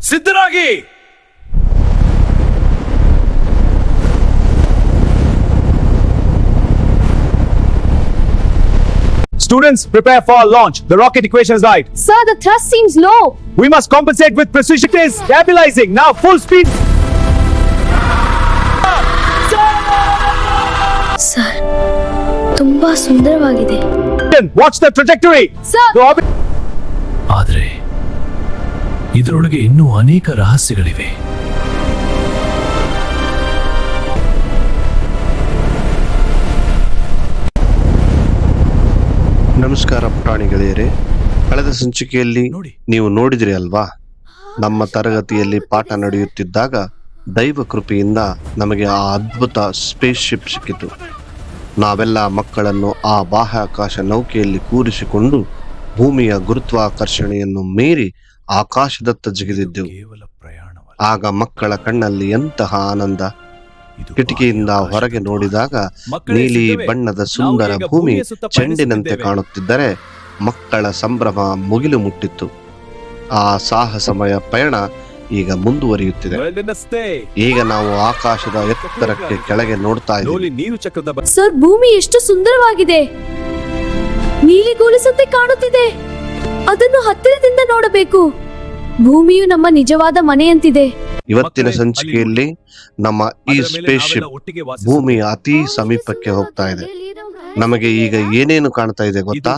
ಸಿದ್ಧರಾಗಿ. Students, prepare for launch. The rocket equation is right. Sir, the thrust seems low. We must compensate with precision. It is stabilizing. Now full speed. Sir, ತುಂಬಾ ಸುಂದರವಾಗಿದೆ. Watch the trajectory. Sir. ಆದರೆ ಇದರೊಳಗೆ ಇನ್ನೂ ಅನೇಕ ರಹಸ್ಯಗಳಿವೆ. ನಮಸ್ಕಾರ ಪುಟಾಣಿ ಗೆಳೆಯರೇ, ಕಳೆದ ಸಂಚಿಕೆಯಲ್ಲಿ ನೀವು ನೋಡಿದ್ರಿ ಅಲ್ವಾ? ನಮ್ಮ ತರಗತಿಯಲ್ಲಿ ಪಾಠ ನಡೆಯುತ್ತಿದ್ದಾಗ ದೈವ ಕೃಪೆಯಿಂದ ನಮಗೆ ಆ ಅದ್ಭುತ ಸ್ಪೇಸ್ ಶಿಪ್ ಸಿಕ್ಕಿತು. ನಾವೆಲ್ಲ ಮಕ್ಕಳನ್ನು ಆ ಬಾಹ್ಯಾಕಾಶ ನೌಕೆಯಲ್ಲಿ ಕೂರಿಸಿಕೊಂಡು ಭೂಮಿಯ ಗುರುತ್ವಾಕರ್ಷಣೆಯನ್ನು ಮೀರಿ ಆಕಾಶದತ್ತ ಜಿಗಿದಿದ್ದೆವು. ಆಗ ಮಕ್ಕಳ ಕಣ್ಣಲ್ಲಿ ಎಂತಹ ಆನಂದ! ಕಿಟಕಿಯಿಂದ ಹೊರಗೆ ನೋಡಿದಾಗ ನೀಲಿ ಬಣ್ಣದ ಸುಂದರ ಭೂಮಿ ಚೆಂಡಿನಂತೆ ಕಾಣುತ್ತಿದ್ದರೆ ಮಕ್ಕಳ ಸಂಭ್ರಮ ಮುಗಿಲು ಮುಟ್ಟಿತ್ತು. ಆ ಸಾಹಸಮಯ ಪಯಣ ಈಗ ಮುಂದುವರಿಯುತ್ತಿದೆ. ಈಗ ನಾವು ಆಕಾಶದ ಎತ್ತರಕ್ಕೆ ಕೆಳಗೆ ನೋಡ್ತಾ ಇದ್ದೀವಿ. ಸರ್, ಭೂಮಿ ಎಷ್ಟು ಸುಂದರವಾಗಿದೆ. ನೀಲಿಗೋಲಿಸಂತೆ ಕಾಣುತ್ತಿದೆ. ಅದನ್ನು ಹತ್ತಿರದಿಂದ ನೋಡಬೇಕು. ಭೂಮಿಯು ನಮ್ಮ ನಿಜವಾದ ಮನೆಯಂತಿದೆ. ಇವತ್ತಿನ ಸಂಚಿಕೆಯಲ್ಲಿ ನಮ್ಮ ಈ ಸ್ಪೇಸ್ ಶಿಪ್ ಭೂಮಿಯ ಅತಿ ಸಮೀಪಕ್ಕೆ ಹೋಗ್ತಾ ಇದೆ. ನಮಗೆ ಈಗ ಏನೇನು ಕಾಣ್ತಾ ಇದೆ ಗೊತ್ತಾ?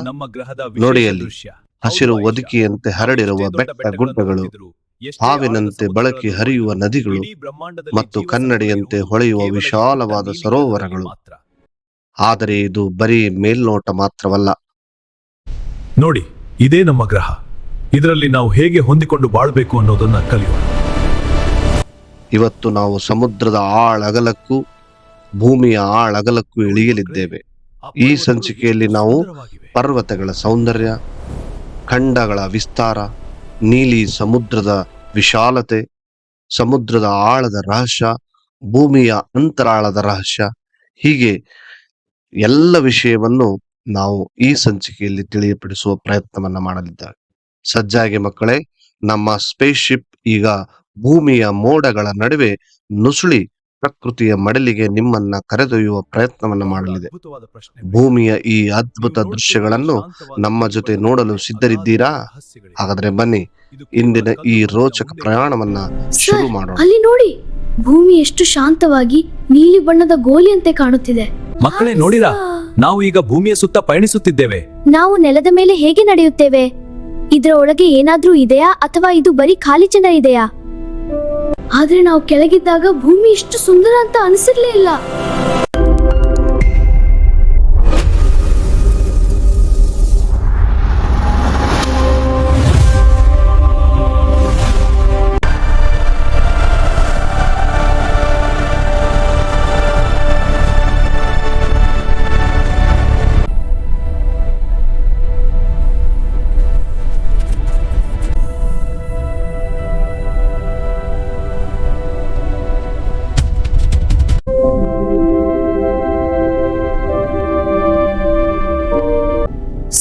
ನೋಡಿ, ಅಲ್ಲಿ ಹಸಿರು ಒದಕಿಯಂತೆ ಹರಡಿರುವ ಬೆಟ್ಟ ಗುಡ್ಡಗಳು, ಹಾವಿನಂತೆ ಬಳಕೆ ಹರಿಯುವ ನದಿಗಳು ಮತ್ತು ಕನ್ನಡಿಯಂತೆ ಹೊಳೆಯುವ ವಿಶಾಲವಾದ ಸರೋವರಗಳು. ಆದರೆ ಇದು ಬರೀ ಮೇಲ್ನೋಟ ಮಾತ್ರವಲ್ಲ. ನೋಡಿ, ಇದೇ ನಮ್ಮ ಗ್ರಹ. ಇದರಲ್ಲಿ ನಾವು ಹೇಗೆ ಹೊಂದಿಕೊಂಡು ಬಾಳ್ಬೇಕು ಅನ್ನೋದನ್ನ ಕಲಿಯೋಣ. ಇವತ್ತು ನಾವು ಸಮುದ್ರದ ಆಳಗಲಕ್ಕೂ ಭೂಮಿಯ ಆಳಗಲಕ್ಕೂ ಇಳಿಯಲಿದ್ದೇವೆ. ಈ ಸಂಚಿಕೆಯಲ್ಲಿ ನಾವು ಪರ್ವತಗಳ ಸೌಂದರ್ಯ, ಖಂಡಗಳ ವಿಸ್ತಾರ, ನೀಲಿ ಸಮುದ್ರದ ವಿಶಾಲತೆ, ಸಮುದ್ರದ ಆಳದ ರಹಸ್ಯ, ಭೂಮಿಯ ಅಂತರಾಳದ ರಹಸ್ಯ, ಹೀಗೆ ಎಲ್ಲ ವಿಷಯವನ್ನು ನಾವು ಈ ಸಂಚಿಕೆಯಲ್ಲಿ ತಿಳಿಯಪಡಿಸುವ ಪ್ರಯತ್ನವನ್ನ ಮಾಡಲಿದ್ದೇವೆ. ಸಜ್ಜಾಗಿ ಮಕ್ಕಳೇ, ನಮ್ಮ ಸ್ಪೇಸ್ ಶಿಪ್ ಈಗ ಭೂಮಿಯ ಮೋಡಗಳ ನಡುವೆ ನುಸುಳಿ ಪ್ರಕೃತಿಯ ಮಡಲಿಗೆ ನಿಮ್ಮನ್ನ ಕರೆದೊಯ್ಯುವ ಪ್ರಯತ್ನವನ್ನ ಮಾಡಲಿದೆ. ಭೂಮಿಯ ಈ ಅದ್ಭುತ ದೃಶ್ಯಗಳನ್ನು ನಮ್ಮ ಜೊತೆ ನೋಡಲು ಸಿದ್ಧರಿದ್ದೀರಾ? ಹಾಗಾದ್ರೆ ಬನ್ನಿ, ಇಂದಿನ ಈ ರೋಚಕ ಪ್ರಯಾಣವನ್ನ ಶುರು ಮಾಡೋಣ. ಅಲ್ಲಿ ನೋಡಿ, ಭೂಮಿ ಎಷ್ಟು ಶಾಂತವಾಗಿ ನೀಲಿ ಬಣ್ಣದ ಗೋಲಿಯಂತೆ ಕಾಣುತ್ತಿದೆ. ಮಕ್ಕಳೇ, ನೋಡಿರಾ? ನಾವು ಈಗ ಭೂಮಿಯ ಸುತ್ತ ಪಯಣಿಸುತ್ತಿದ್ದೇವೆ. ನಾವು ನೆಲದ ಮೇಲೆ ಹೇಗೆ ನಡೆಯುತ್ತೇವೆ? ಇದರ ಒಳಗೆ ಏನಾದ್ರೂ ಇದೆಯಾ ಅಥವಾ ಇದು ಬರೀ ಖಾಲಿ ಚೆಂಡ ಇದೆಯಾ? ಆದ್ರೆ ನಾವು ಕೆಳಗಿದ್ದಾಗ ಭೂಮಿ ಇಷ್ಟು ಸುಂದರ ಅಂತ ಅನಿಸಿರ್ಲೇ ಇಲ್ಲ.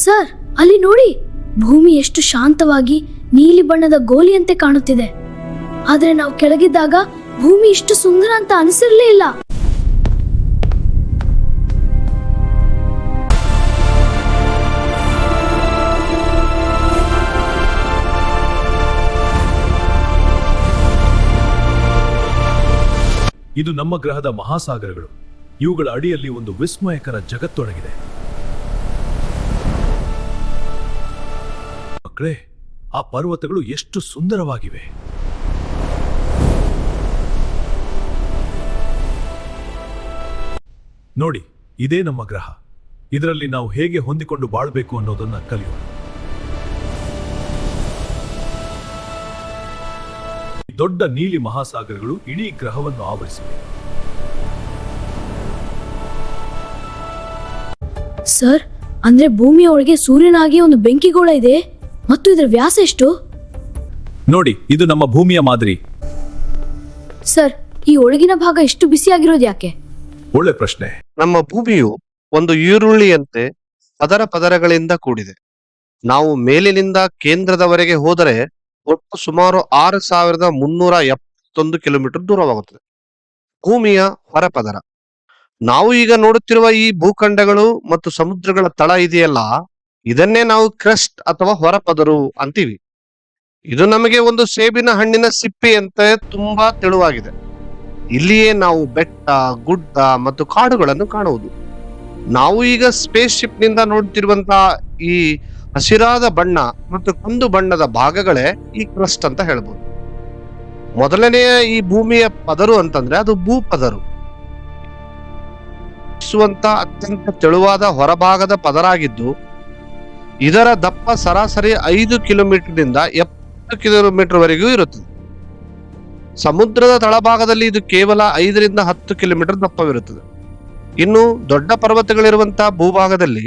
ಸರ್, ಅಲ್ಲಿ ನೋಡಿ, ಭೂಮಿ ಎಷ್ಟು ಶಾಂತವಾಗಿ ನೀಲಿ ಬಣ್ಣದ ಗೋಲಿಯಂತೆ ಕಾಣುತ್ತಿದೆ. ಆದ್ರೆ ನಾವು ಕೆಳಗಿದ್ದಾಗ ಭೂಮಿ ಇಷ್ಟು ಸುಂದರ ಅಂತ ಅನಿಸಿರ್ಲೇ ಇಲ್ಲ. ಇದು ನಮ್ಮ ಗ್ರಹದ ಮಹಾಸಾಗರಗಳು. ಇವುಗಳ ಅಡಿಯಲ್ಲಿ ಒಂದು ವಿಸ್ಮಯಕರ ಜಗತ್ತೊಳಗಿದೆ. ಮಕ್ಕಳೇ, ಆ ಪರ್ವತಗಳು ಎಷ್ಟು ಸುಂದರವಾಗಿವೆ. ನೋಡಿ, ಇದೇ ನಮ್ಮ ಗ್ರಹ. ಇದರಲ್ಲಿ ನಾವು ಹೇಗೆ ಹೊಂದಿಕೊಂಡು ಬಾಳ್ಬೇಕು ಅನ್ನೋದನ್ನ ಕಲಿಯೋಣ. ದೊಡ್ಡ ನೀಲಿ ಮಹಾಸಾಗರಗಳು ಇಡೀ ಗ್ರಹವನ್ನು ಆವರಿಸಿವೆ. ಸರ್, ಅಂದ್ರೆ ಭೂಮಿಯ ಒಳಗೆ ಸೂರ್ಯನಾಗಿ ಒಂದು ಬೆಂಕಿಗೋಳ ಇದೆ ಮತ್ತು ಇದರ ವ್ಯಾಸ ಎಷ್ಟು? ನೋಡಿ, ಇದು ನಮ್ಮ ಭೂಮಿಯ ಮಾದರಿ. ಸರ್, ಈ ಒಳಗಿನ ಭಾಗ ಎಷ್ಟು ಬಿಸಿಯಾಗಿರೋದು ಯಾಕೆ? ಒಳ್ಳೆ ಪ್ರಶ್ನೆ. ನಮ್ಮ ಭೂಮಿಯು ಒಂದು ಈರುಳ್ಳಿಯಂತೆ ಪದರ ಪದರಗಳಿಂದ ಕೂಡಿದೆ. ನಾವು ಮೇಲಿನಿಂದ ಕೇಂದ್ರದವರೆಗೆ ಹೋದರೆ ಒಟ್ಟು ಸುಮಾರು 6,371 ಕಿಲೋಮೀಟರ್ ದೂರವಾಗುತ್ತದೆ. ಭೂಮಿಯ ಹೊರಪದರ. ನಾವು ಈಗ ನೋಡುತ್ತಿರುವ ಈ ಭೂಖಂಡಗಳು ಮತ್ತು ಸಮುದ್ರಗಳ ತಳ ಇದೆಯಲ್ಲ, ಇದನ್ನೇ ನಾವು ಕ್ರಸ್ಟ್ ಅಥವಾ ಹೊರಪದರು ಅಂತೀವಿ. ಇದು ನಮಗೆ ಒಂದು ಸೇಬಿನ ಹಣ್ಣಿನ ಸಿಪ್ಪೆಯಂತೆ ತುಂಬಾ ತೆಳುವಾಗಿದೆ. ಇಲ್ಲಿಯೇ ನಾವು ಬೆಟ್ಟ, ಗುಡ್ಡ ಮತ್ತು ಕಾಡುಗಳನ್ನು ಕಾಣುವುದು. ನಾವು ಈಗ ಸ್ಪೇಸ್ ಶಿಪ್ ನಿಂದ ನೋಡ್ತಿರುವಂತಹ ಈ ಹಸಿರಾದ ಬಣ್ಣ ಮತ್ತು ಕಂದು ಬಣ್ಣದ ಭಾಗಗಳೇ ಈ ಕ್ರಸ್ಟ್ ಅಂತ ಹೇಳ್ಬೋದು. ಮೊದಲನೆಯ ಈ ಭೂಮಿಯ ಪದರು ಅಂತಂದ್ರೆ ಅದು ಭೂಪದರು. ಅತ್ಯಂತ ತೆಳುವಾದ ಹೊರಭಾಗದ ಪದರಾಗಿದ್ದು, ಇದರ ದಪ್ಪ ಸರಾಸರಿ 5 ಕಿಲೋಮೀಟರ್ನಿಂದ 70 ಕಿಲೋಮೀಟರ್ ವರೆಗೂ ಇರುತ್ತದೆ. ಸಮುದ್ರದ ತಳಭಾಗದಲ್ಲಿ ಇದು ಕೇವಲ 5 ರಿಂದ 10 ಕಿಲೋಮೀಟರ್ ದಪ್ಪವಿರುತ್ತದೆ. ಇನ್ನು ದೊಡ್ಡ ಪರ್ವತಗಳಿರುವಂತಹ ಭೂಭಾಗದಲ್ಲಿ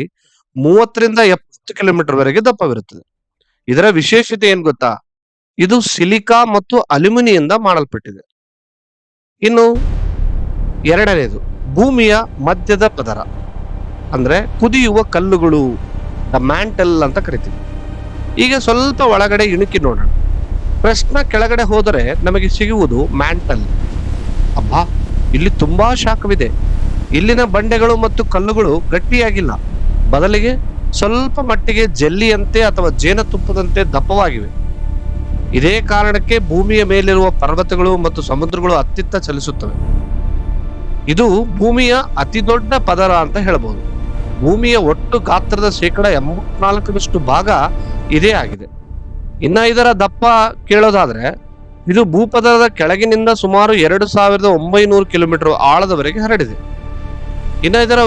30 ರಿಂದ 70 ಕಿಲೋಮೀಟರ್ ವರೆಗೆ ದಪ್ಪವಿರುತ್ತದೆ. ಇದರ ವಿಶೇಷತೆ ಏನ್ ಗೊತ್ತಾ? ಇದು ಸಿಲಿಕಾ ಮತ್ತು ಅಲ್ಯೂಮಿನಿಯಿಂದ ಮಾಡಲ್ಪಟ್ಟಿದೆ. ಇನ್ನು ಎರಡನೇದು ಭೂಮಿಯ ಮಧ್ಯದ ಪದರ, ಅಂದ್ರೆ ಕುದಿಯುವ ಕಲ್ಲುಗಳು, ದ ಮ್ಯಾಂಟಲ್ ಅಂತ ಕರಿತೀವಿ. ಈಗ ಸ್ವಲ್ಪ ಒಳಗಡೆ ಇಣುಕಿ ನೋಡೋಣ. ಪ್ರಶ್ನ ಕೆಳಗಡೆ ಹೋದರೆ ನಮಗೆ ಸಿಗುವುದು ಮ್ಯಾಂಟಲ್. ಅಬ್ಬಾ, ಇಲ್ಲಿ ತುಂಬಾ ಶಾಖವಿದೆ. ಇಲ್ಲಿನ ಬಂಡೆಗಳು ಮತ್ತು ಕಲ್ಲುಗಳು ಗಟ್ಟಿಯಾಗಿಲ್ಲ, ಬದಲಿಗೆ ಸ್ವಲ್ಪ ಮಟ್ಟಿಗೆ ಜೆಲ್ಲಿಯಂತೆ ಅಥವಾ ಜೇನುತುಪ್ಪದಂತೆ ದಪ್ಪವಾಗಿವೆ. ಇದೇ ಕಾರಣಕ್ಕೆ ಭೂಮಿಯ ಮೇಲಿರುವ ಪರ್ವತಗಳು ಮತ್ತು ಸಮುದ್ರಗಳು ಅತ್ತಿತ್ತ ಚಲಿಸುತ್ತವೆ. ಇದು ಭೂಮಿಯ ಅತಿ ದೊಡ್ಡ ಪದರ ಅಂತ ಹೇಳಬಹುದು. ಭೂಮಿಯ ಒಟ್ಟು ಗಾತ್ರದ 84% ಭಾಗ ಇದೇ ಆಗಿದೆ. ಇನ್ನ ಇದರ ದಪ್ಪ ಕೇಳೋದಾದ್ರೆ, ಇದು ಭೂಪದರದ ಕೆಳಗಿನಿಂದ ಸುಮಾರು 2,900 ಕಿಲೋಮೀಟರ್ ಆಳದವರೆಗೆ ಹರಡಿದೆ. ಇನ್ನ ಇದರ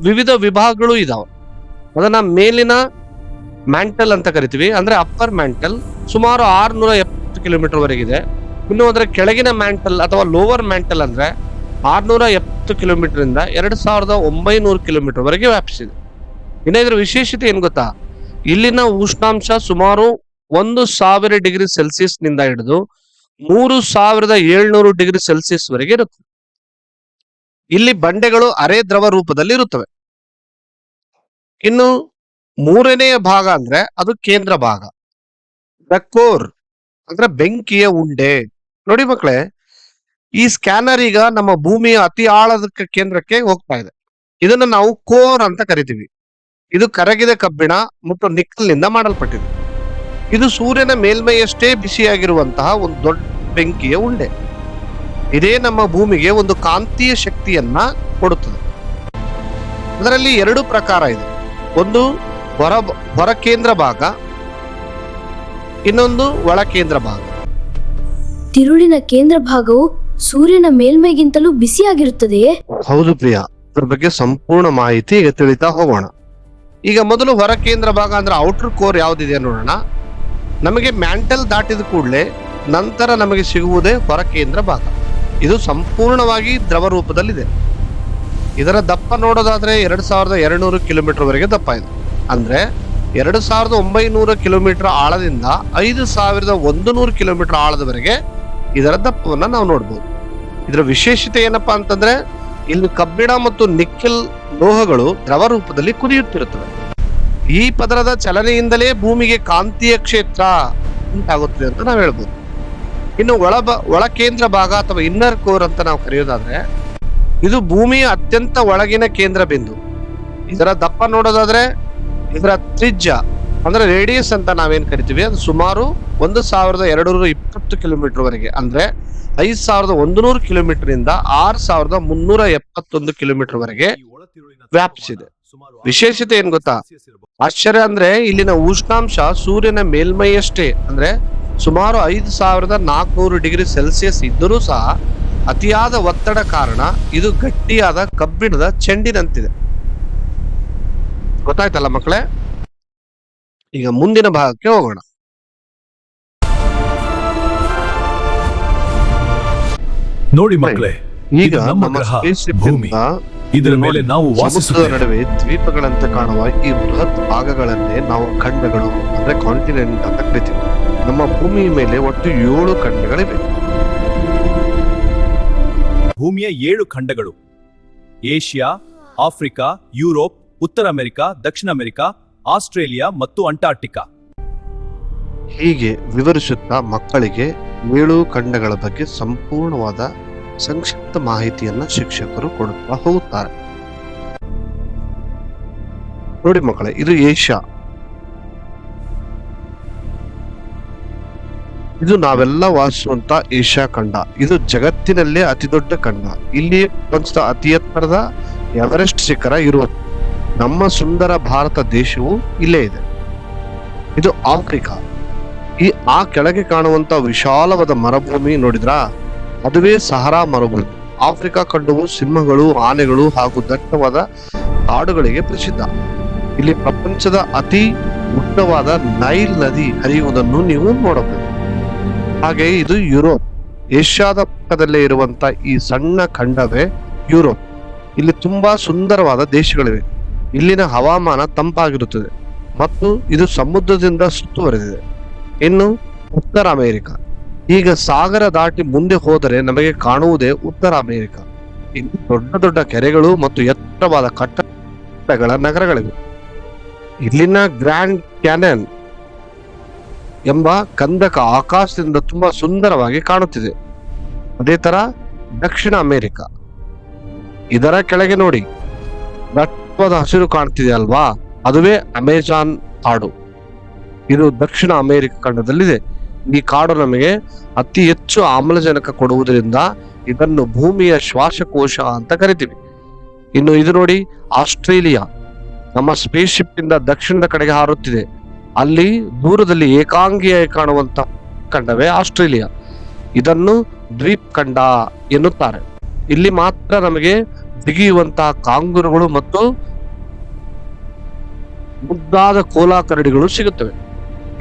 ವಿವಿಧ ವಿಭಾಗಗಳು ಇದಾವೆ. ಅದನ್ನ ಮೇಲಿನ ಮ್ಯಾಂಟಲ್ ಅಂತ ಕರಿತೀವಿ, ಅಂದ್ರೆ ಅಪ್ಪರ್ ಮ್ಯಾಂಟಲ್, ಸುಮಾರು 670 ಕಿಲೋಮೀಟರ್ ವರೆಗಿದೆ. ಇನ್ನು ಅದರ ಕೆಳಗಿನ ಮ್ಯಾಂಟಲ್ ಅಥವಾ ಲೋವರ್ ಮ್ಯಾಂಟಲ್ ಅಂದ್ರೆ 670 ಕಿಲೋಮೀಟರ್ ಇಂದ 2,900 ಕಿಲೋಮೀಟರ್ ವರೆಗೆ ವ್ಯಾಪಿಸಿದೆ. ಇನ್ನು ಇದರ ವಿಶೇಷತೆ ಏನ್ ಗೊತ್ತಾ? ಇಲ್ಲಿನ ಉಷ್ಣಾಂಶ ಸುಮಾರು 1,000 ಡಿಗ್ರಿ ಸೆಲ್ಸಿಯಸ್ ನಿಂದ ಹಿಡಿದು 3,700 ಡಿಗ್ರಿ ಸೆಲ್ಸಿಯಸ್ ವರೆಗೆ ಇರುತ್ತದೆ. ಇಲ್ಲಿ ಬಂಡೆಗಳು ಅರೆ ದ್ರವ ರೂಪದಲ್ಲಿ ಇರುತ್ತವೆ. ಇನ್ನು ಮೂರನೆಯ ಭಾಗ ಅಂದ್ರೆ ಅದು ಕೇಂದ್ರ ಭಾಗ, ದ ಕೋರ್ ಅಂದ್ರೆ ಬೆಂಕಿಯ ಉಂಡೆ. ನೋಡಿ ಮಕ್ಕಳೇ, ಈ ಸ್ಕ್ಯಾನರ್ ಈಗ ನಮ್ಮ ಭೂಮಿಯ ಅತಿ ಆಳದ ಕೇಂದ್ರಕ್ಕೆ ಹೋಗ್ತಾ ಇದೆ. ಇದನ್ನ ನಾವು ಕೋರ್ ಅಂತ ಕರಿತೀವಿ. ಇದು ಕರಗಿದ ಕಬ್ಬಿಣ ಮತ್ತು ನಿಕ್ಕಲ್ ನಿಂದ ಮಾಡಲ್ಪಟ್ಟಿದೆ. ಇದು ಸೂರ್ಯನ ಮೇಲ್ಮೈಯಷ್ಟೇ ಬಿಸಿಯಾಗಿರುವಂತಹ ಒಂದು ದೊಡ್ಡ ಬೆಂಕಿಯ ಉಂಡೆ. ಇದೇ ನಮ್ಮ ಭೂಮಿಗೆ ಒಂದು ಕಾಂತೀಯ ಶಕ್ತಿಯನ್ನ ಕೊಡುತ್ತದೆ. ಅದರಲ್ಲಿ 2 ಪ್ರಕಾರ ಇದೆ. ಒಂದು ಹೊರ ಕೇಂದ್ರ ಭಾಗ, ಇನ್ನೊಂದು ಒಳ ಕೇಂದ್ರ ಭಾಗ. ತಿರುಳಿನ ಕೇಂದ್ರ ಭಾಗವು ಸೂರ್ಯನ ಮೇಲ್ಮೈಗಿಂತಲೂ ಬಿಸಿಯಾಗಿರುತ್ತದೆಯೇ? ಹೌದು ಪ್ರಿಯಾ, ಅದ್ರ ಬಗ್ಗೆ ಸಂಪೂರ್ಣ ಮಾಹಿತಿ ಈಗ ತಿಳಿತಾ ಹೋಗೋಣ. ಈಗ ಮೊದಲು ಹೊರ ಕೇಂದ್ರ ಭಾಗ ಅಂದ್ರೆ ಔಟರ್ ಕೋರ್ ಯಾವ್ದಿದೆ ನೋಡೋಣ. ನಮಗೆ ಮ್ಯಾಂಟಲ್ ದಾಟಿದ ಕೂಡಲೇ ನಂತರ ನಮಗೆ ಸಿಗುವುದೇ ಹೊರ ಕೇಂದ್ರ ಭಾಗ. ಇದು ಸಂಪೂರ್ಣವಾಗಿ ದ್ರವ ರೂಪದಲ್ಲಿದೆ. ಇದರ ದಪ್ಪ ನೋಡೋದಾದ್ರೆ 2,200 ಕಿಲೋಮೀಟರ್ ವರೆಗೆ ದಪ್ಪ ಇದೆ. ಅಂದ್ರೆ 2,900 ಕಿಲೋಮೀಟರ್ ಆಳದಿಂದ 5,100 ಕಿಲೋಮೀಟರ್ ಆಳದವರೆಗೆ ಇದರ ದಪ್ಪವನ್ನ ನಾವು ನೋಡ್ಬೋದು. ಇದರ ವಿಶೇಷತೆ ಏನಪ್ಪಾ ಅಂತಂದ್ರೆ, ಇಲ್ಲಿ ಕಬ್ಬಿಣ ಮತ್ತು ನಿಕ್ಕೆಲ್ ಲೋಹಗಳು ದ್ರವ ರೂಪದಲ್ಲಿ ಕುದಿಯುತ್ತಿರುತ್ತವೆ. ಈ ಪದರದ ಚಲನೆಯಿಂದಲೇ ಭೂಮಿಗೆ ಕಾಂತೀಯ ಕ್ಷೇತ್ರ ಉಂಟಾಗುತ್ತದೆ ಅಂತ ನಾವು ಹೇಳ್ಬೋದು. ಇನ್ನು ಒಳ ಕೇಂದ್ರ ಭಾಗ ಅಥವಾ ಇನ್ನರ್ ಕೋರ್ ಅಂತ ನಾವು ಕರೆಯೋದಾದ್ರೆ, ಇದು ಭೂಮಿಯ ಅತ್ಯಂತ ಒಳಗಿನ ಕೇಂದ್ರ ಬಿಂದು. ಇದರ ದಪ್ಪ ನೋಡೋದಾದ್ರೆ, ಇದರ ತ್ರಿಜ್ಯ ಅಂದ್ರೆ ರೇಡಿಯಸ್ ಅಂತ ನಾವೇನ್ ಕರಿತೀವಿ, ಅದು ಸುಮಾರು 1,220 ಕಿಲೋಮೀಟರ್ ವರೆಗೆ, ಅಂದ್ರೆ 5,100 ಕಿಲೋಮೀಟರ್ ಇಂದ 6,371 ಕಿಲೋಮೀಟರ್ ವರೆಗೆ ವ್ಯಾಪಿಸಿದೆ. ವಿಶೇಷತೆ ಏನ್ ಗೊತ್ತಾ? ಆಶ್ಚರ್ಯ ಅಂದ್ರೆ ಇಲ್ಲಿನ ಉಷ್ಣಾಂಶ ಸೂರ್ಯನ ಮೇಲ್ಮೈಯಷ್ಟೇ, ಅಂದ್ರೆ ಸುಮಾರು 5,400 ಡಿಗ್ರಿ ಸೆಲ್ಸಿಯಸ್ ಇದ್ದರೂ ಸಹ ಅತಿಯಾದ ಒತ್ತಡ ಕಾರಣ ಇದು ಗಟ್ಟಿಯಾದ ಕಬ್ಬಿಣದ ಚೆಂಡಿನಂತಿದೆ. ಗೊತ್ತಾಯ್ತಲ್ಲ ಮಕ್ಕಳೇ? ಈಗ ಮುಂದಿನ ಭಾಗಕ್ಕೆ ಹೋಗೋಣ. ನೋಡಿ ಮಕ್ಕಳೇ, ಈಗ ನಮ್ಮ ಗ್ರಹ ಭೂಮಿ. ಇದರ ಮೇಲೆ ನಾವು ವಾಸಿಸುತ್ತೇವೆ. ನಡುವೆ ದ್ವೀಪಗಳಂತೆ ಕಾಣುವ ಈ ಬೃಹತ್ ಭಾಗಗಳನ್ನೇ ನಾವು ಖಂಡಗಳು ಅಂದ್ರೆ ಕಾಂಟಿನೆಂಟ್ ಅಂತ ಕರಿತೀವಿ. ನಮ್ಮ ಭೂಮಿಯ ಮೇಲೆ ಒಟ್ಟು 7 ಖಂಡಗಳಿವೆ. ಭೂಮಿಯ 7 ಖಂಡಗಳು: ಏಷ್ಯಾ, ಆಫ್ರಿಕಾ, ಯುರೋಪ್, ಉತ್ತರ ಅಮೆರಿಕ, ದಕ್ಷಿಣ ಅಮೆರಿಕ, ಆಸ್ಟ್ರೇಲಿಯಾ ಮತ್ತು ಅಂಟಾರ್ಟಿಕಾ. ಹೀಗೆ ವಿವರಿಸುತ್ತಾ ಮಕ್ಕಳಿಗೆ 7 ಖಂಡಗಳ ಬಗ್ಗೆ ಸಂಪೂರ್ಣವಾದ ಸಂಕ್ಷಿಪ್ತ ಮಾಹಿತಿಯನ್ನ ಶಿಕ್ಷಕರು ಕೊಡುತ್ತಾ ಹೋಗುತ್ತಾರೆ. ನೋಡಿ ಮಕ್ಕಳೇ, ಇದು ಏಷ್ಯಾ. ಇದು ನಾವೆಲ್ಲ ವಾಸಿಸುವಂತ ಏಷ್ಯಾ ಖಂಡ. ಇದು ಜಗತ್ತಿನಲ್ಲೇ ಅತಿ ದೊಡ್ಡ ಖಂಡ. ಇಲ್ಲಿ ಪ್ರಪಂಚದ ಅತಿ ಎತ್ತರದ ಎವರೆಸ್ಟ್ ಶಿಖರ ಇರುವುದು. ನಮ್ಮ ಸುಂದರ ಭಾರತ ದೇಶವು ಇಲ್ಲೇ ಇದೆ. ಇದು ಆಫ್ರಿಕಾ. ಆ ಕೆಳಗೆ ಕಾಣುವಂತ ವಿಶಾಲವಾದ ಮರುಭೂಮಿ ನೋಡಿದ್ರಾ, ಅದುವೇ ಸಹರಾ ಮರುಭೂಮಿ. ಆಫ್ರಿಕಾ ಖಂಡವು ಸಿಂಹಗಳು, ಆನೆಗಳು ಹಾಗೂ ದಟ್ಟವಾದ ಕಾಡುಗಳಿಗೆ ಪ್ರಸಿದ್ಧ. ಇಲ್ಲಿ ಪ್ರಪಂಚದ ಅತಿ ಉದ್ದವಾದ ನೈಲ್ ನದಿ ಹರಿಯುವುದನ್ನು ನೀವು ನೋಡಬಹುದು. ಹಾಗೆ ಇದು ಯುರೋಪ್. ಏಷ್ಯಾದ ಪಕ್ಕದಲ್ಲೇ ಇರುವಂತ ಈ ಸಣ್ಣ ಖಂಡವೇ ಯುರೋಪ್. ಇಲ್ಲಿ ತುಂಬಾ ಸುಂದರವಾದ ದೇಶಗಳಿವೆ. ಇಲ್ಲಿನ ಹವಾಮಾನ ತಂಪಾಗಿರುತ್ತದೆ ಮತ್ತು ಇದು ಸಮುದ್ರದಿಂದ ಸುತ್ತುವರೆದಿದೆ. ಇನ್ನು ಉತ್ತರ ಅಮೆರಿಕ. ಈಗ ಸಾಗರ ದಾಟಿ ಮುಂದೆ ಹೋದರೆ ನಮಗೆ ಕಾಣುವುದೇ ಉತ್ತರ ಅಮೆರಿಕ. ಇಲ್ಲಿ ದೊಡ್ಡ ದೊಡ್ಡ ಕೆರೆಗಳು ಮತ್ತು ಎತ್ತರವಾದ ಕಟ್ಟಡಗಳ ನಗರಗಳಿವೆ. ಇಲ್ಲಿನ ಗ್ರ್ಯಾಂಡ್ ಕ್ಯಾನನ್ ಎಂಬ ಕಂದಕ ಆಕಾಶದಿಂದ ತುಂಬಾ ಸುಂದರವಾಗಿ ಕಾಣುತ್ತಿದೆ. ಅದೇ ತರ ದಕ್ಷಿಣ ಅಮೆರಿಕ. ಇದರ ಕೆಳಗೆ ನೋಡಿ, ದಟ್ಟವಾದ ಹಸಿರು ಕಾಣ್ತಿದೆ ಅಲ್ವಾ, ಅದುವೇ ಅಮೆಜಾನ್ ಕಾಡು. ಇದು ದಕ್ಷಿಣ ಅಮೆರಿಕ ಖಂಡದಲ್ಲಿದೆ. ಈ ಕಾಡು ನಮಗೆ ಅತಿ ಹೆಚ್ಚು ಆಮ್ಲಜನಕ ಕೊಡುವುದರಿಂದ ಇದನ್ನು ಭೂಮಿಯ ಶ್ವಾಸಕೋಶ ಅಂತ ಕರಿತೀವಿ. ಇನ್ನು ಇದು ನೋಡಿ, ಆಸ್ಟ್ರೇಲಿಯಾ. ನಮ್ಮ ಸ್ಪೇಸ್ ಶಿಪ್ ಇಂದ ದಕ್ಷಿಣದ ಕಡೆಗೆ ಹಾರುತ್ತಿದೆ. ಅಲ್ಲಿ ದೂರದಲ್ಲಿ ಏಕಾಂಗಿಯಾಗಿ ಕಾಣುವಂತ ಖಂಡವೇ ಆಸ್ಟ್ರೇಲಿಯಾ. ಇದನ್ನು ದ್ವೀಪ್ ಖಂಡ ಎನ್ನುತ್ತಾರೆ. ಇಲ್ಲಿ ಮಾತ್ರ ನಮಗೆ ಜಿಗಿಯುವಂತಹ ಕಾಂಗೂರುಗಳು ಮತ್ತು ಮುದ್ದಾದ ಕೋಲಾಕರಡಿಗಳು ಸಿಗುತ್ತವೆ.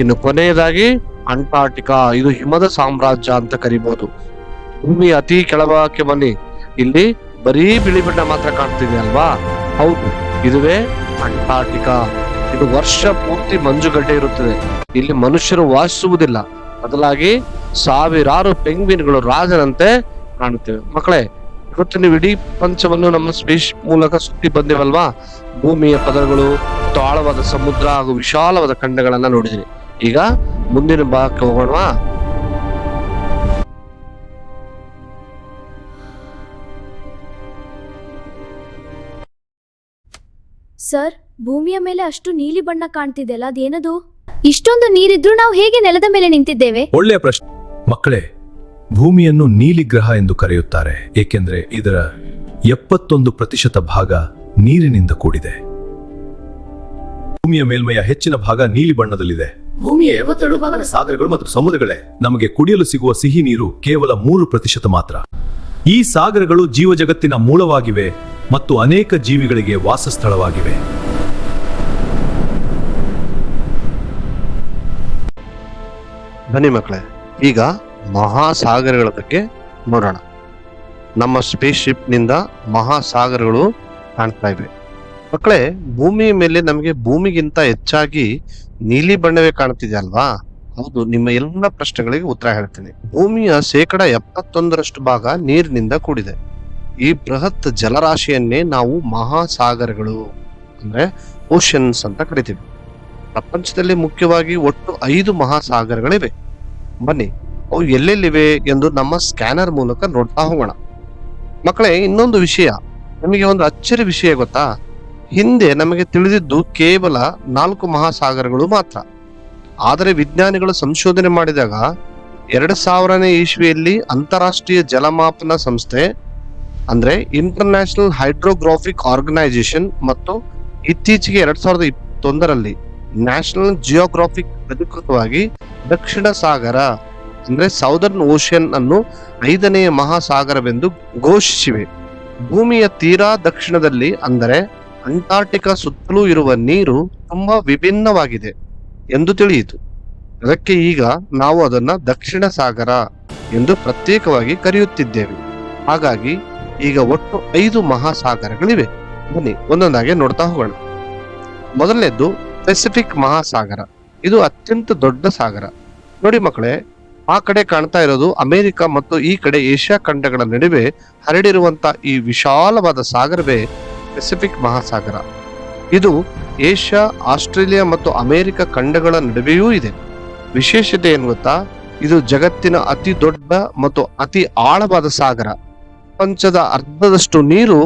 ಇನ್ನು ಕೊನೆಯದಾಗಿ ಅಂಟಾರ್ಟಿಕಾ. ಇದು ಹಿಮದ ಸಾಮ್ರಾಜ್ಯ ಅಂತ ಕರಿಬಹುದು. ಭೂಮಿ ಅತಿ ಕೆಳಭಾಗಕ್ಕೆ ಬನ್ನಿ. ಇಲ್ಲಿ ಬರೀ ಬಿಳಿ ಬಣ್ಣ ಮಾತ್ರ ಕಾಣ್ತಿದೆ ಅಲ್ವಾ? ಹೌದು, ಇದುವೇ ಅಂಟಾರ್ಟಿಕಾ. ಇದು ವರ್ಷ ಪೂರ್ತಿ ಮಂಜುಗಡ್ಡೆ ಇರುತ್ತದೆ. ಇಲ್ಲಿ ಮನುಷ್ಯರು ವಾಸಿಸುವುದಿಲ್ಲ. ಬದಲಾಗಿ ಸಾವಿರಾರು ಪೆಂಗ್ವಿನ್ಗಳು ರಾಜನಂತೆ ಕಾಣುತ್ತೇವೆ. ಮಕ್ಕಳೇ, ಇವತ್ತು ನೀವು ಇಡೀ ಪ್ರಪಂಚವನ್ನು ನಮ್ಮ ಸ್ಪೇಸ್ ಮೂಲಕ ಸುತ್ತಿ ಬಂದಿವಲ್ವಾ? ಭೂಮಿಯ ಪದರಗಳು, ಆಳವಾದ ಸಮುದ್ರ ಹಾಗೂ ವಿಶಾಲವಾದ ಖಂಡಗಳನ್ನ ನೋಡಿದ್ರಿ. ಈಗ ಮುಂದಿನ ಭಾಗಕ್ಕೆ ಹೋಗೋಣವಾ? ಸರ್, ಭೂಮಿಯ ಮೇಲೆ ಅಷ್ಟು ನೀಲಿ ಬಣ್ಣ ಕಾಣ್ತಿದೆಯಲ್ಲ, ಅದೇನದು? ಇಷ್ಟೊಂದು ನೀರಿದ್ರೂ ನಾವು ಹೇಗೆ ನೆಲದ ಮೇಲೆ ನಿಂತಿದ್ದೇವೆ? ಒಳ್ಳೆಯ ಪ್ರಶ್ನೆ ಮಕ್ಕಳೇ. ಭೂಮಿಯನ್ನು ನೀಲಿ ಗ್ರಹ ಎಂದು ಕರೆಯುತ್ತಾರೆ, ಏಕೆಂದರೆ ಇದರ 71% ಭಾಗ ನೀರಿನಿಂದ ಕೂಡಿದೆ. ಭೂಮಿಯ ಮೇಲ್ಮೈಯ ಹೆಚ್ಚಿನ ಭಾಗ ನೀಲಿ ಬಣ್ಣದಲ್ಲಿದೆ. ಭೂಮಿಯ 72% ಸಾಗರಗಳು ಮತ್ತು ಸಮುದ್ರಗಳೇ. ನಮಗೆ ಕುಡಿಯಲು ಸಿಗುವ ಸಿಹಿ ನೀರು ಕೇವಲ 3% ಮಾತ್ರ. ಈ ಸಾಗರಗಳು ಜೀವ ಜಗತ್ತಿನ ಮೂಲವಾಗಿವೆ ಮತ್ತು ಅನೇಕ ಜೀವಿಗಳಿಗೆ ವಾಸಸ್ಥಳವಾಗಿವೆ. ಬನ್ನಿ ಮಕ್ಕಳೇ, ಈಗ ಮಹಾಸಾಗರಗಳ ಬಗ್ಗೆ ನೋಡೋಣ. ನಮ್ಮ ಸ್ಪೇಸ್ ಶಿಪ್ ನಿಂದ ಮಹಾಸಾಗರಗಳು ಕಾಣ್ತಾ ಇವೆ. ಮಕ್ಕಳೇ, ಭೂಮಿಯ ಮೇಲೆ ನಮಗೆ ಭೂಮಿಗಿಂತ ಹೆಚ್ಚಾಗಿ ನೀಲಿ ಬಣ್ಣವೇ ಕಾಣ್ತಿದೆ ಅಲ್ವಾ? ಹೌದು, ನಿಮ್ಮ ಎಲ್ಲ ಪ್ರಶ್ನೆಗಳಿಗೆ ಉತ್ತರ ಹೇಳ್ತೀನಿ. ಭೂಮಿಯ 71% ಭಾಗ ನೀರಿನಿಂದ ಕೂಡಿದೆ. ಈ ಬೃಹತ್ ಜಲರಾಶಿಯನ್ನೇ ನಾವು ಮಹಾಸಾಗರಗಳು ಅಂದ್ರೆ ಓಷನ್ಸ್ ಅಂತ ಕರಿತೀವಿ. ಪ್ರಪಂಚದಲ್ಲಿ ಮುಖ್ಯವಾಗಿ ಒಟ್ಟು 5 ಮಹಾಸಾಗರಗಳಿವೆ. ಬನ್ನಿ, ಅವು ಎಲ್ಲೆಲ್ಲಿವೆ ಎಂದು ನಮ್ಮ ಸ್ಕ್ಯಾನರ್ ಮೂಲಕ ನೋಡ್ತಾ ಹೋಗೋಣ. ಮಕ್ಕಳೇ, ಇನ್ನೊಂದು ವಿಷಯ, ನಮಗೆ ಒಂದು ಅಚ್ಚರಿ ವಿಷಯ ಗೊತ್ತಾ? ಹಿಂದೆ ನಮಗೆ ತಿಳಿದಿದ್ದು ಕೇವಲ 4 ಮಹಾಸಾಗರಗಳು ಮಾತ್ರ. ಆದರೆ ವಿಜ್ಞಾನಿಗಳು ಸಂಶೋಧನೆ ಮಾಡಿದಾಗ 2000ನೇ ಇಸ್ವಿಯಲ್ಲಿ ಅಂತಾರಾಷ್ಟ್ರೀಯ ಜಲಮಾಪನ ಸಂಸ್ಥೆ ಅಂದ್ರೆ ಇಂಟರ್ನ್ಯಾಷನಲ್ ಹೈಡ್ರೋಗ್ರಾಫಿಕ್ ಆರ್ಗನೈಸೇಷನ್ ಮತ್ತು ಇತ್ತೀಚೆಗೆ 2021ರಲ್ಲಿ ನ್ಯಾಷನಲ್ ಜಿಯೋಗ್ರಾಫಿಕ್ ಅಧಿಕೃತವಾಗಿ ದಕ್ಷಿಣ ಸಾಗರ ಅಂದ್ರೆ ಸೌದರ್ನ್ ಓಷನ್ ಅನ್ನು 5ನೇ ಮಹಾಸಾಗರವೆಂದು ಘೋಷಿಸಿವೆ. ಭೂಮಿಯ ತೀರಾ ದಕ್ಷಿಣದಲ್ಲಿ ಅಂದರೆ ಅಂಟಾರ್ಟಿಕಾ ಸುತ್ತಲೂ ಇರುವ ನೀರು ತುಂಬಾ ವಿಭಿನ್ನವಾಗಿದೆ ಎಂದು ತಿಳಿಯಿತು. ಅದಕ್ಕೆ ಈಗ ನಾವು ಅದನ್ನ ದಕ್ಷಿಣ ಸಾಗರ ಎಂದು ಪ್ರತ್ಯೇಕವಾಗಿ ಕರೆಯುತ್ತಿದ್ದೇವೆ. ಹಾಗಾಗಿ ಈಗ ಒಟ್ಟು 5 ಮಹಾಸಾಗರಗಳಿವೆ. ಬನ್ನಿ ಒಂದೊಂದಾಗಿ ನೋಡ್ತಾ ಹೋಗೋಣ. ಮೊದಲನೇದ್ದು ಪೆಸಿಫಿಕ್ ಮಹಾಸಾಗರ. ಇದು ಅತ್ಯಂತ ದೊಡ್ಡ ಸಾಗರ. ನೋಡಿ ಮಕ್ಕಳೇ, ಆ ಕಡೆ ಕಾಣ್ತಾ ಇರೋದು ಅಮೆರಿಕ ಮತ್ತು ಈ ಕಡೆ ಏಷ್ಯಾ ಖಂಡಗಳ ನಡುವೆ ಹರಡಿರುವಂತ ಈ ವಿಶಾಲವಾದ ಸಾಗರವೇ ಪೆಸಿಫಿಕ್ ಮಹಾಸಾಗರ. ಇದು ಏಷ್ಯಾ, ಆಸ್ಟ್ರೇಲಿಯಾ ಮತ್ತು ಅಮೆರಿಕ ಖಂಡಗಳ ನಡುವೆಯೂ ಇದೆ. ವಿಶೇಷತೆ ಏನ್ ಗೊತ್ತಾ, ಇದು ಜಗತ್ತಿನ ಅತಿ ದೊಡ್ಡ ಮತ್ತು ಅತಿ ಆಳವಾದ ಸಾಗರ. ಪ್ರಪಂಚದ ಅರ್ಧದಷ್ಟು ನೀರು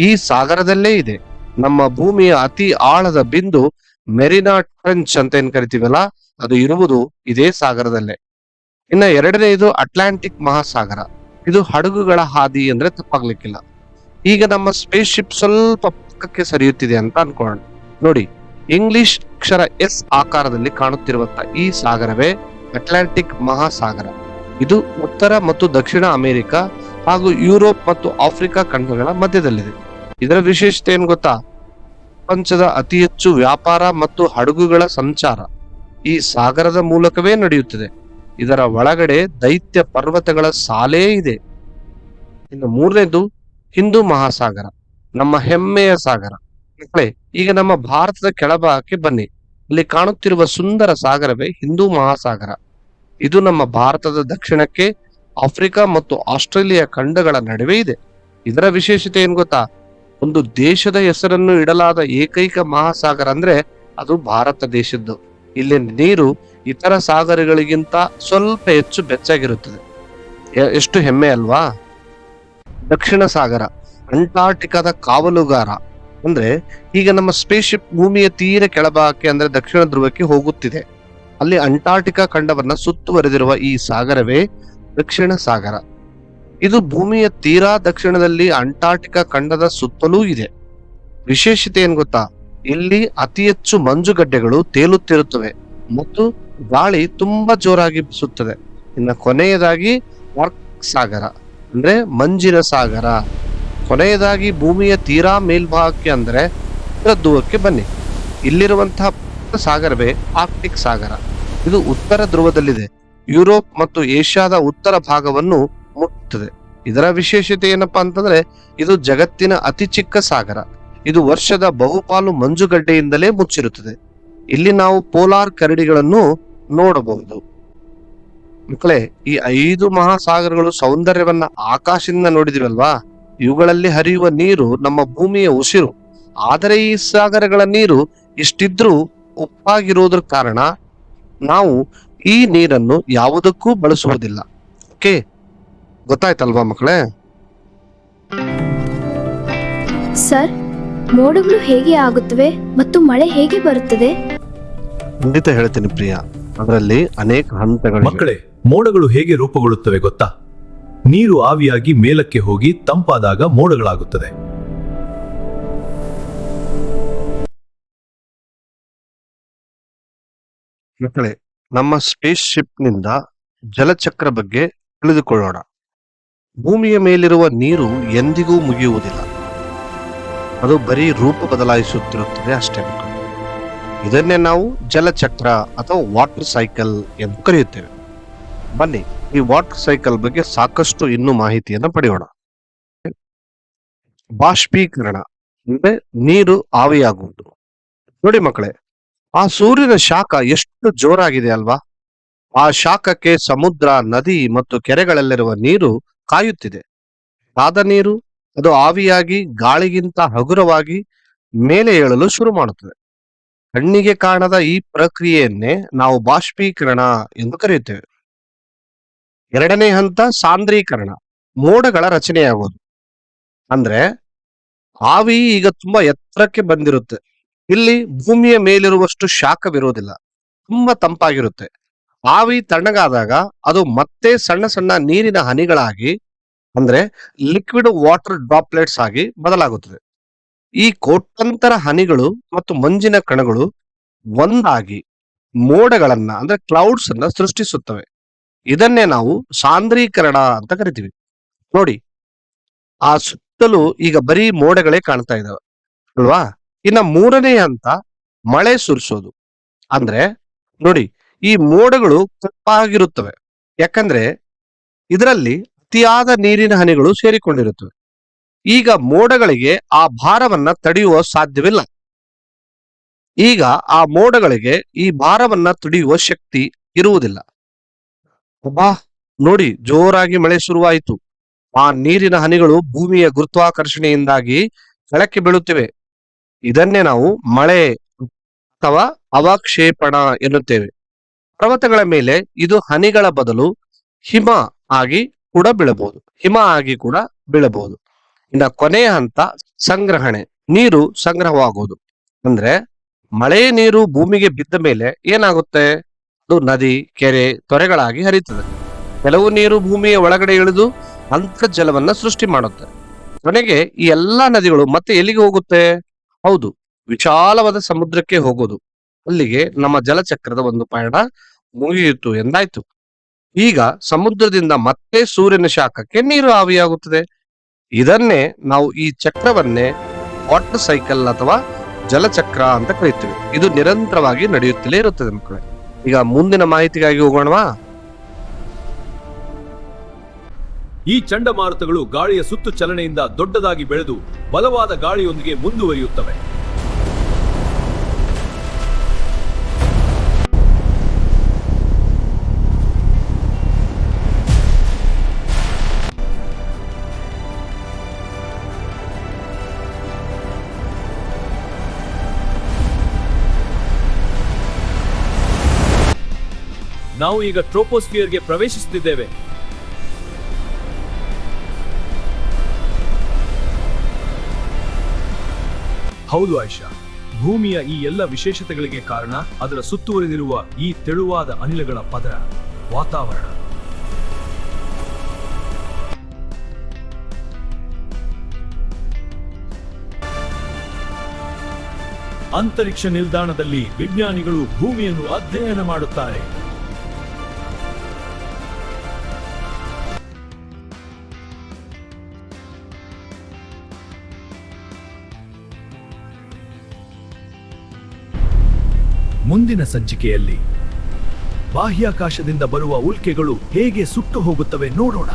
ಈ ಸಾಗರದಲ್ಲೇ ಇದೆ. ನಮ್ಮ ಭೂಮಿಯ ಅತಿ ಆಳದ ಬಿಂದು ಮೆರಿನಾ ಟ್ರೆಂಚ್ ಅಂತ ಏನ್ ಕರಿತೀವಲ್ಲ, ಅದು ಇರುವುದು ಇದೇ ಸಾಗರದಲ್ಲೇ. ಇನ್ನ ಎರಡನೇದು ಅಟ್ಲಾಂಟಿಕ್ ಮಹಾಸಾಗರ. ಇದು ಹಡಗುಗಳ ಹಾದಿ ಅಂದ್ರೆ ತಪ್ಪಾಗ್ಲಿಕ್ಕಿಲ್ಲ. ಈಗ ನಮ್ಮ ಸ್ಪೇಸ್ ಶಿಪ್ ಸ್ವಲ್ಪ ಪಕ್ಕಕ್ಕೆ ಸರಿಯುತ್ತಿದೆ ಅಂತ ಅನ್ಕೊಳ್ಳೋಣ. ನೋಡಿ, ಇಂಗ್ಲಿಷ್ ಅಕ್ಷರ ಎಸ್ ಆಕಾರದಲ್ಲಿ ಕಾಣುತ್ತಿರುವಂತ ಈ ಸಾಗರವೇ ಅಟ್ಲಾಂಟಿಕ್ ಮಹಾಸಾಗರ. ಇದು ಉತ್ತರ ಮತ್ತು ದಕ್ಷಿಣ ಅಮೆರಿಕ ಹಾಗೂ ಯುರೋಪ್ ಮತ್ತು ಆಫ್ರಿಕಾ ಖಂಡಗಳ ಮಧ್ಯದಲ್ಲಿದೆ. ಇದರ ವಿಶೇಷತೆ ಏನ್ ಗೊತ್ತಾ, ಪ್ರಪಂಚದ ಅತಿ ಹೆಚ್ಚು ವ್ಯಾಪಾರ ಮತ್ತು ಹಡಗುಗಳ ಸಂಚಾರ ಈ ಸಾಗರದ ಮೂಲಕವೇ ನಡೆಯುತ್ತದೆ. ಇದರ ಒಳಗಡೆ ದೈತ್ಯ ಪರ್ವತಗಳ ಸಾಲೇ ಇದೆ. ಇನ್ನು ಮೂರನೇದು ಹಿಂದೂ ಮಹಾಸಾಗರ, ನಮ್ಮ ಹೆಮ್ಮೆಯ ಸಾಗರ. ಈಗ ನಮ್ಮ ಭಾರತದ ಕೆಳಭಾಗಕ್ಕೆ ಬನ್ನಿ. ಅಲ್ಲಿ ಕಾಣುತ್ತಿರುವ ಸುಂದರ ಸಾಗರವೇ ಹಿಂದೂ ಮಹಾಸಾಗರ. ಇದು ನಮ್ಮ ಭಾರತದ ದಕ್ಷಿಣಕ್ಕೆ ಆಫ್ರಿಕಾ ಮತ್ತು ಆಸ್ಟ್ರೇಲಿಯಾ ಖಂಡಗಳ ನಡುವೆ ಇದೆ. ಇದರ ವಿಶೇಷತೆ ಏನ್ ಗೊತ್ತಾ, ಒಂದು ದೇಶದ ಹೆಸರನ್ನು ಇಡಲಾದ ಏಕೈಕ ಮಹಾಸಾಗರ ಅಂದ್ರೆ ಅದು ಭಾರತ ದೇಶದ್ದು. ಇಲ್ಲಿನ ನೀರು ಇತರ ಸಾಗರಗಳಿಗಿಂತ ಸ್ವಲ್ಪ ಹೆಚ್ಚು ಬೆಚ್ಚಗಿರುತ್ತದೆ. ಎಷ್ಟು ಹೆಮ್ಮೆ ಅಲ್ವಾ. ದಕ್ಷಿಣ ಸಾಗರ, ಅಂಟಾರ್ಟಿಕಾದ ಕಾವಲುಗಾರ. ಅಂದ್ರೆ ಈಗ ನಮ್ಮ ಸ್ಪೇಸ್ ಶಿಪ್ ಭೂಮಿಯ ತೀರ ಕೆಳಭಾಗಕ್ಕೆ ಅಂದ್ರೆ ದಕ್ಷಿಣ ಧ್ರುವಕ್ಕೆ ಹೋಗುತ್ತಿದೆ. ಅಲ್ಲಿ ಅಂಟಾರ್ಟಿಕಾ ಖಂಡವನ್ನ ಸುತ್ತುವರೆದಿರುವ ಈ ಸಾಗರವೇ ದಕ್ಷಿಣ ಸಾಗರ. ಇದು ಭೂಮಿಯ ತೀರಾ ದಕ್ಷಿಣದಲ್ಲಿ ಅಂಟಾರ್ಟಿಕಾ ಖಂಡದ ಸುತ್ತಲೂ ಇದೆ. ವಿಶೇಷತೆ ಏನ್ ಗೊತ್ತಾ, ಇಲ್ಲಿ ಅತಿ ಹೆಚ್ಚು ಮಂಜುಗಡ್ಡೆಗಳು ತೇಲುತ್ತಿರುತ್ತವೆ ಮತ್ತು ಗಾಳಿ ತುಂಬಾ ಜೋರಾಗಿ ಬೀಸುತ್ತದೆ. ಇನ್ನು ಕೊನೆಯದಾಗಿ ಆರ್ಕ್ಟಿಕ್ ಸಾಗರ ಅಂದ್ರೆ ಮಂಜಿನ ಸಾಗರ. ಕೊನೆಯದಾಗಿ ಭೂಮಿಯ ತೀರಾ ಮೇಲ್ಭಾಗಕ್ಕೆ ಅಂದ್ರೆ ಉತ್ತರ ಧ್ರುವಕ್ಕೆ ಬನ್ನಿ. ಇಲ್ಲಿರುವಂತಹ ಸಾಗರವೇ ಆರ್ಕ್ಟಿಕ್ ಸಾಗರ. ಇದು ಉತ್ತರ ಧ್ರುವದಲ್ಲಿದೆ. ಯುರೋಪ್ ಮತ್ತು ಏಷ್ಯಾದ ಉತ್ತರ ಭಾಗವನ್ನು ಮುಟ್ಟುತ್ತದೆ. ಇದರ ವಿಶೇಷತೆ ಏನಪ್ಪಾ ಅಂತಂದ್ರೆ, ಇದು ಜಗತ್ತಿನ ಅತಿ ಚಿಕ್ಕ ಸಾಗರ. ಇದು ವರ್ಷದ ಬಹುಪಾಲು ಮಂಜುಗಡ್ಡೆಯಿಂದಲೇ ಮುಚ್ಚಿರುತ್ತದೆ. ಇಲ್ಲಿ ನಾವು ಪೋಲಾರ್ ಕರಡಿಗಳನ್ನು ನೋಡಬಹುದು. ಮಕ್ಕಳೇ, ಈ 5 ಮಹಾಸಾಗರಗಳು ಸೌಂದರ್ಯವನ್ನ ಆಕಾಶದಿಂದ ನೋಡಿದಿವಲ್ವಾ, ಇವುಗಳಲ್ಲಿ ಹರಿಯುವ ನೀರು ನಮ್ಮ ಭೂಮಿಯ ಉಸಿರು. ಆದರೆ ಈ ಸಾಗರಗಳ ನೀರು ಇಷ್ಟಿದ್ರೂ ಉಪ್ಪಾಗಿರುವುದರ ಕಾರಣ ನಾವು ಈ ನೀರನ್ನು ಯಾವುದಕ್ಕೂ ಬಳಸುವುದಿಲ್ಲ. ಓಕೆ, ಗೊತ್ತಾಯ್ತಲ್ವಾ ಮಕ್ಕಳೇ? ಸರ್, ಮೋಡಗಳು ಹೇಗೆ ಆಗುತ್ತವೆ ಮತ್ತು ಮಳೆ ಹೇಗೆ ಬರುತ್ತದೆ? ಖಂಡಿತ ಹೇಳ್ತೀನಿ ಪ್ರಿಯಾ, ಅದರಲ್ಲಿ ಅನೇಕ ಹಂತಗಳು. ಮಕ್ಕಳೇ, ಮೋಡಗಳು ಹೇಗೆ ರೂಪುಗೊಳ್ಳುತ್ತವೆ ಗೊತ್ತಾ? ನೀರು ಆವಿಯಾಗಿ ಮೇಲಕ್ಕೆ ಹೋಗಿ ತಂಪಾದಾಗ ಮೋಡಗಳಾಗುತ್ತದೆ. ಮಕ್ಕಳೇ, ನಮ್ಮ ಸ್ಪೇಸ್ ಶಿಪ್ ನಿಂದ ಜಲಚಕ್ರ ಬಗ್ಗೆ ತಿಳಿದುಕೊಳ್ಳೋಣ. ಭೂಮಿಯ ಮೇಲಿರುವ ನೀರು ಎಂದಿಗೂ ಮುಗಿಯುವುದಿಲ್ಲ. ಅದು ಬರೀ ರೂಪ ಬದಲಾಯಿಸುತ್ತಿರುತ್ತದೆ ಅಷ್ಟೇ. ಇದನ್ನೇ ನಾವು ಜಲಚಕ್ರ ಅಥವಾ ವಾಟರ್ ಸೈಕಲ್ ಎಂದು ಕರೆಯುತ್ತೇವೆ. ಬನ್ನಿ, ಈ ವಾಟರ್ ಸೈಕಲ್ ಬಗ್ಗೆ ಸಾಕಷ್ಟು ಇನ್ನೂ ಮಾಹಿತಿಯನ್ನು ಪಡೆಯೋಣ. ಬಾಷ್ಪೀಕರಣ ಅಂದ್ರೆ ನೀರು ಆವಿಯಾಗುವುದು. ನೋಡಿ ಮಕ್ಕಳೇ, ಆ ಸೂರ್ಯನ ಶಾಖ ಎಷ್ಟು ಜೋರಾಗಿದೆ ಅಲ್ವಾ. ಆ ಶಾಖಕ್ಕೆ ಸಮುದ್ರ, ನದಿ ಮತ್ತು ಕೆರೆಗಳಲ್ಲಿರುವ ನೀರು ಕಾಯುತ್ತಿದೆ. ಆದ ನೀರು ಅದು ಆವಿಯಾಗಿ ಗಾಳಿಗಿಂತ ಹಗುರವಾಗಿ ಮೇಲೆ ಏಳಲು ಶುರು ಮಾಡುತ್ತದೆ. ಕಣ್ಣಿಗೆ ಕಾಣದ ಈ ಪ್ರಕ್ರಿಯೆಯನ್ನೇ ನಾವು ಬಾಷ್ಪೀಕರಣ ಎಂದು ಕರೆಯುತ್ತೇವೆ. ಎರಡನೇ ಹಂತ ಸಾಂದ್ರೀಕರಣ, ಮೋಡಗಳ ರಚನೆಯಾಗುವುದು. ಅಂದ್ರೆ ಆವಿ ಈಗ ತುಂಬಾ ಎತ್ತರಕ್ಕೆ ಬಂದಿರುತ್ತೆ. ಇಲ್ಲಿ ಭೂಮಿಯ ಮೇಲಿರುವಷ್ಟು ಶಾಖವಿರುವುದಿಲ್ಲ, ತುಂಬಾ ತಂಪಾಗಿರುತ್ತೆ. ಆವಿ ತಣ್ಣಗಾದಾಗ ಅದು ಮತ್ತೆ ಸಣ್ಣ ಸಣ್ಣ ನೀರಿನ ಹನಿಗಳಾಗಿ ಅಂದ್ರೆ ಲಿಕ್ವಿಡ್ ವಾಟರ್ ಡ್ರಾಪ್ಲೆಟ್ಸ್ ಆಗಿ ಬದಲಾಗುತ್ತದೆ. ಈ ಕೋಟ್ಯಂತರ ಹನಿಗಳು ಮತ್ತು ಮಂಜಿನ ಕಣಗಳು ಒಂದಾಗಿ ಮೋಡಗಳನ್ನ ಅಂದ್ರೆ ಕ್ಲೌಡ್ಸ್ ಅನ್ನ ಸೃಷ್ಟಿಸುತ್ತವೆ. ಇದನ್ನೇ ನಾವು ಸಾಂದ್ರೀಕರಣ ಅಂತ ಕರಿತೀವಿ. ನೋಡಿ, ಆ ಸುತ್ತಲೂ ಈಗ ಬರೀ ಮೋಡಗಳೇ ಕಾಣ್ತಾ ಇದಾವೆ ಅಲ್ವಾ. ಇನ್ನ ಮೂರನೇ ಹಂತ ಮಳೆ ಸುರಿಸೋದು. ಅಂದ್ರೆ ನೋಡಿ, ಈ ಮೋಡಗಳು ಕಪ್ಪಾಗಿರುತ್ತವೆ, ಯಾಕಂದ್ರೆ ಇದರಲ್ಲಿ ಅತಿಯಾದ ನೀರಿನ ಹನಿಗಳು ಸೇರಿಕೊಂಡಿರುತ್ತವೆ. ಈಗ ಮೋಡಗಳಿಗೆ ಆ ಭಾರವನ್ನ ತಡೆಯುವ ಸಾಧ್ಯವಿಲ್ಲ. ಈಗ ಆ ಮೋಡಗಳಿಗೆ ಈ ಭಾರವನ್ನ ತಡೆಯುವ ಶಕ್ತಿ ಇರುವುದಿಲ್ಲ. ಅಬ್ಬಾ, ನೋಡಿ, ಜೋರಾಗಿ ಮಳೆ ಶುರುವಾಯಿತು. ಆ ನೀರಿನ ಹನಿಗಳು ಭೂಮಿಯ ಗುರುತ್ವಾಕರ್ಷಣೆಯಿಂದಾಗಿ ಕೆಳಕ್ಕೆ ಬೀಳುತ್ತಿವೆ. ಇದನ್ನೇ ನಾವು ಮಳೆ ಅಥವಾ ಅವಕ್ಷೇಪಣ ಎನ್ನುತ್ತೇವೆ. ಪರ್ವತಗಳ ಮೇಲೆ ಇದು ಹನಿಗಳ ಬದಲು ಹಿಮ ಆಗಿ ಕೂಡ ಬೀಳಬಹುದು. ಹಿಮ ಆಗಿ ಕೂಡ ಬೀಳಬಹುದು. ಇನ್ನ ಕೊನೆಯ ಹಂತ ಸಂಗ್ರಹಣೆ, ನೀರು ಸಂಗ್ರಹವಾಗುವುದು. ಅಂದ್ರೆ ಮಳೆ ನೀರು ಭೂಮಿಗೆ ಬಿದ್ದ ಮೇಲೆ ಏನಾಗುತ್ತೆ? ಅದು ನದಿ, ಕೆರೆ, ತೊರೆಗಳಾಗಿ ಹರಿಯುತ್ತದೆ. ಕೆಲವು ನೀರು ಭೂಮಿಯ ಒಳಗಡೆ ಇಳಿದು ಅಂತರ್ಜಲವನ್ನ ಸೃಷ್ಟಿ ಮಾಡುತ್ತೆ. ಕೊನೆಗೆ ಈ ಎಲ್ಲಾ ನದಿಗಳು ಮತ್ತೆ ಎಲ್ಲಿಗೆ ಹೋಗುತ್ತೆ? ಹೌದು, ವಿಶಾಲವಾದ ಸಮುದ್ರಕ್ಕೆ ಹೋಗೋದು. ಅಲ್ಲಿಗೆ ನಮ್ಮ ಜಲಚಕ್ರದ ಒಂದು ಪಯಣ ಮುಗಿಯಿತು ಎಂದಾಯ್ತು. ಈಗ ಸಮುದ್ರದಿಂದ ಮತ್ತೆ ಸೂರ್ಯನ ಶಾಖಕ್ಕೆ ನೀರು ಆವಿಯಾಗುತ್ತದೆ. ಇದನ್ನೇ ನಾವು ಈ ಚಕ್ರವನ್ನೇ ವಾಟರ್ ಸೈಕಲ್ ಅಥವಾ ಜಲಚಕ್ರ ಅಂತ ಕರೀತೀವಿ. ಇದು ನಿರಂತರವಾಗಿ ನಡೆಯುತ್ತಲೇ ಇರುತ್ತದೆ ಮಕ್ಕಳೇ. ಈಗ ಮುಂದಿನ ಮಾಹಿತಿಗಾಗಿ ಹೋಗೋಣವಾ? ಈ ಚಂಡಮಾರುತಗಳು ಗಾಳಿಯ ಸುತ್ತು ಚಲನೆಯಿಂದ ದೊಡ್ಡದಾಗಿ ಬೆಳೆದು ಬಲವಾದ ಗಾಳಿಯೊಂದಿಗೆ ಮುಂದುವರಿಯುತ್ತವೆ. ನಾವು ಈಗ ಟ್ರೋಪೋಸ್ಫಿಯರ್ಗೆ ಪ್ರವೇಶಿಸುತ್ತಿದ್ದೇವೆ. ಹೌದು ಆಯಿಷಾ, ಭೂಮಿಯ ಈ ಎಲ್ಲ ವಿಶೇಷತೆಗಳಿಗೆ ಕಾರಣ ಅದರ ಸುತ್ತುವರಿದಿರುವ ಈ ತೆಳುವಾದ ಅನಿಲಗಳ ಪದರ, ವಾತಾವರಣ. ಅಂತರಿಕ್ಷ ನಿಲ್ದಾಣದಲ್ಲಿ ವಿಜ್ಞಾನಿಗಳು ಭೂಮಿಯನ್ನು ಅಧ್ಯಯನ ಮಾಡುತ್ತಾರೆ. ಮುಂದಿನ ಸಂಚಿಕೆಯಲ್ಲಿ ಬಾಹ್ಯಾಕಾಶದಿಂದ ಬರುವ ಉಲ್ಕೆಗಳು ಹೇಗೆ ಸುಟ್ಟು ಹೋಗುತ್ತವೆ ನೋಡೋಣ.